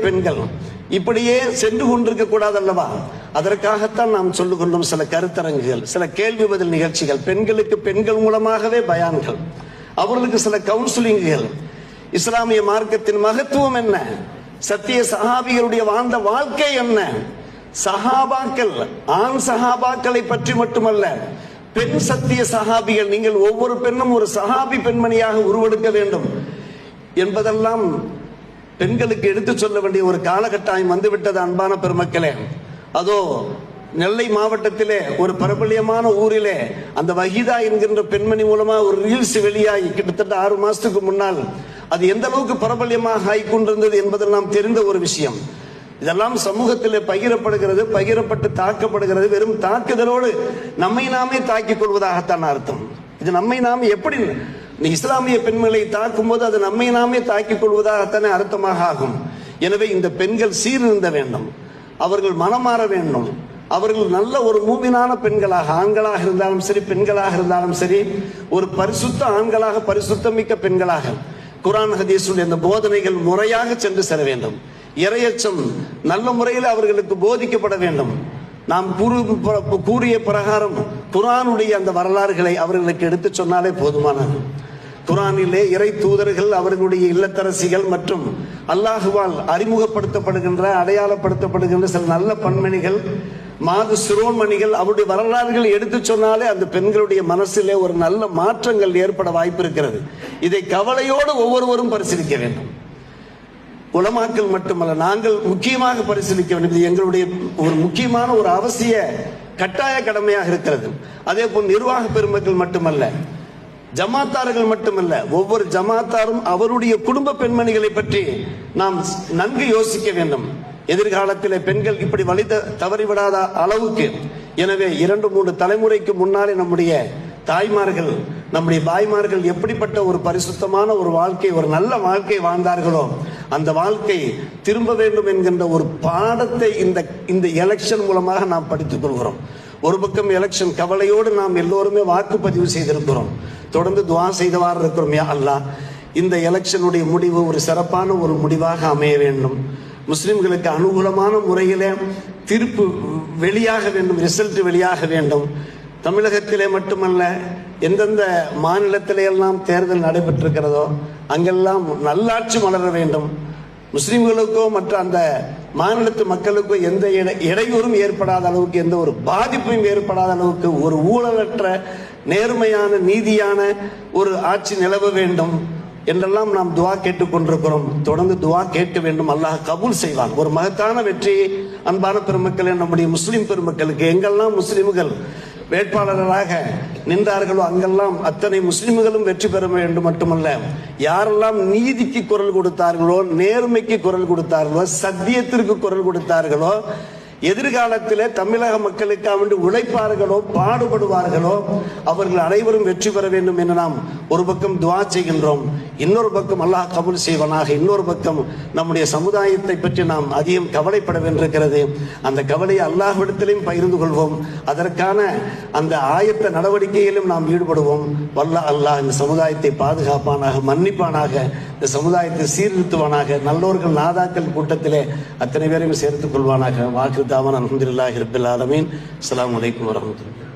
பெண்கள் இப்படியே சென்று கொண்டிருக்க கூடாது அல்லவா? அதற்காகத்தான் நாம் சொல்லுகின்றோம் சில கருத்தரங்குகள், சில கேள்வி பதில் நிகழ்ச்சிகள், பெண்களுக்கு பெண்கள் மூலமாகவே பயான்கள், அவர்களுக்கு சில கவுன்சிலிங்குகள். இஸ்லாமிய மார்க்கத்தின் மகத்துவம் என்ன, சத்திய சஹாபிகளுடைய வாழ்ந்த வாழ்க்கை என்ன, சஹாபாக்கள் ஆண் சஹாபாக்களை பற்றி மட்டுமல்ல, பெண் சத்திய சஹாபிகள், நீங்கள் ஒவ்வொரு பெண்ணும் ஒரு சஹாபி பெண்மணியாக உருவெடுக்க வேண்டும் என்பதெல்லாம் பெண்களுக்கு எடுத்து சொல்ல வேண்டிய ஒரு காலகட்டாயம் வந்துவிட்டது. அன்பான பெருமக்களே, அதோ நெல்லை மாவட்டத்திலே ஒரு பிரபல்யமான ஊரிலே அந்த வஹீதா என்கின்ற பெண்மணி மூலமா ஒரு ரீல்ஸ் வெளியாகி கிட்டத்தட்ட 6 மாசத்துக்கு முன்னால் அது எந்த அளவுக்கு பிரபல்யமாக ஆகிக்கொண்டிருந்தது என்பதெல்லாம் தெரிந்த ஒரு விஷயம். இதெல்லாம் சமூகத்திலே பகிரப்படுகிறது, பகிரப்பட்டு தாக்கப்படுகிறது. வெறும் தாக்குதலோடு நம்மை நாமே தாக்கிக் கொள்வதாகத்தான் அர்த்தம். இது நம்மை நாமே எப்படி இஸ்லாமிய பெண்களை தாக்கும் போது அது நம்மை நாமே தாக்கிக் கொள்வதாகத்தானே அர்த்தமாக ஆகும். எனவே இந்த பெண்கள் சீர்திருந்த வேண்டும், அவர்கள் மனமாற வேண்டும், அவர்கள் நல்ல ஒரு மூமினான பெண்களாக, ஆண்களாக இருந்தாலும் சரி பெண்களாக இருந்தாலும் சரி, ஒரு பரிசுத்த ஆண்களாக, பரிசுத்தமிக்க பெண்களாக குர்ஆன் ஹதீஸுடைய அந்த போதனைகள் முறையாக சென்று சேர வேண்டும். இறையச்சம் நல்ல முறையில் அவர்களுக்கு போதிக்கப்பட வேண்டும். நாம் கூறிய பிரகாரம் குர்ஆனுடைய அந்த வரலாறுகளை அவர்களுக்கு எடுத்து சொன்னாலே போதுமானது. குர்ஆனிலே இறை தூதர்கள், அவர்களுடைய இல்லத்தரசிகள் மற்றும் அல்லாஹுவால் அறிமுகப்படுத்தப்படுகின்ற, அடையாளப்படுத்தப்படுகின்ற சில நல்ல பண்மணிகள், மாது சிரோன்மணிகள், அவருடைய வரலாறுகள் எடுத்து சொன்னாலே அந்த பெண்களுடைய மனசிலே ஒரு நல்ல மாற்றங்கள் ஏற்பட வாய்ப்பு இருக்கிறது. இதை கவலையோடு ஒவ்வொருவரும் பரிசீலிக்க வேண்டும். உலமாக்கள் மட்டுமல்ல, நாங்கள் முக்கியமாக பரிசீலிக்க வேண்டும். இது எங்களுடைய ஒரு முக்கியமான ஒரு அவசிய கட்டாய கடமையாக இருக்கிறது. அதே போல் நிர்வாக பெருமக்கள் மட்டுமல்ல, ஜமாத்தார்கள் மட்டுமல்ல, ஒவ்வொரு ஜமாத்தாரும் அவருடைய குடும்ப பெண்மணிகளை பற்றி நாம் நன்கு யோசிக்க வேண்டும். எதிர்காலத்தில் பெண்கள் இப்படி வழி தவறிவிடாத அளவுக்கு. எனவே 2-3 தலைமுறைக்கு முன்னாலே நம்முடைய தாய்மார்கள், நம்முடைய பாய்மார்கள் எப்படிப்பட்ட ஒரு பரிசுத்தமான ஒரு வாழ்க்கை, ஒரு நல்ல வாழ்க்கை வாழ்ந்தார்களோ அந்த வாழ்க்கை திரும்ப வேண்டும் என்கின்ற ஒரு பாடத்தை இந்த எலெக்ஷன் மூலமாக நாம் படித்துக் கொள்கிறோம். ஒரு பக்கம் எலெக்ஷன் கவலையோடு நாம் எல்லோருமே வாக்குப்பதிவு செய்திருக்கிறோம், தொடர்ந்து துஆ செய்தவாறு இருக்கிறோம். யா அல்லாஹ், இந்த எலெக்ஷனுடைய முடிவு ஒரு சிறப்பான ஒரு முடிவாக அமைய வேண்டும். முஸ்லிம்களுக்கு அனுகூலமான முறையிலே தீர்ப்பு வெளியாக வேண்டும், ரிசல்ட் வெளியாக வேண்டும். தமிழகத்திலே மட்டுமல்ல, எந்தெந்த மாநிலத்திலே எல்லாம் தேர்தல் நடைபெற்றிருக்கிறதோ அங்கெல்லாம் நல்லாட்சி மலர வேண்டும். முஸ்லிம்களுக்கோ மற்ற அந்த மாநிலத்து மக்களுக்கோ எந்த இடையூறும் ஏற்படாத அளவுக்கு, எந்த ஒரு பாதிப்பும் ஏற்படாத அளவுக்கு ஒரு ஊழலற்ற நேர்மையான நீதியான ஒரு ஆட்சி நிலவ வேண்டும் என்றெல்லாம் நாம் துஆ கேட்டுக் கொண்டிருக்கிறோம். தொடர்ந்து துஆ கேட்க வேண்டும், அல்லாஹ் கபூல் செய்வான். ஒரு மகத்தான வெற்றி அன்பான பெருமக்களே, நம்முடைய முஸ்லிம் பெருமக்களுக்கு எங்கெல்லாம் முஸ்லிம்கள் வேட்பாளர்களாக நின்றார்களோ அங்கெல்லாம் அத்தனை முஸ்லிம்களும் வெற்றி பெற வேண்டும். மட்டுமல்ல, யாரெல்லாம் நீதிக்கு குரல் கொடுத்தார்களோ, நேர்மைக்கு குரல் கொடுத்தார்களோ, சத்தியத்திற்கு குரல் கொடுத்தார்களோ, எதிர்காலத்திலே தமிழக மக்களுக்காக வேண்டி உழைப்பார்களோ, பாடுபடுவார்களோ, அவர்கள் அனைவரும் வெற்றி பெற வேண்டும் என்று நாம் ஒரு பக்கம் துஆ செய்கின்றோம். இன்னொரு பக்கம் அல்லாஹ் கபூல் செய்வனாக. இன்னொரு பக்கம் நம்முடைய சமுதாயத்தை பற்றி நாம் அதிகம் கவலைப்பட வேண்டியிருக்கிறது. அந்த கவலையை அல்லாஹ்விடத்திலும் பகிர்ந்து கொள்வோம். அதற்கான அந்த ஆயத்த நடவடிக்கையிலும் நாம் ஈடுபடுவோம். வல்ல அல்லாஹ் இந்த சமுதாயத்தை பாதுகாப்பானாக, மன்னிப்பானாக, இந்த சமுதாயத்தை சீர்திருத்துவானாக. நல்லோர்கள் நாதாக்கள் கூட்டத்திலே அத்தனை பேரையும் சேர்த்துக் கொள்வானாக. வாக்கு தாவன் அல்ஹம்துலில்லாஹி ரப்பில் ஆலமீன். அஸ்ஸலாமு அலைக்கும் வரஹ்மத்துல்லாஹி.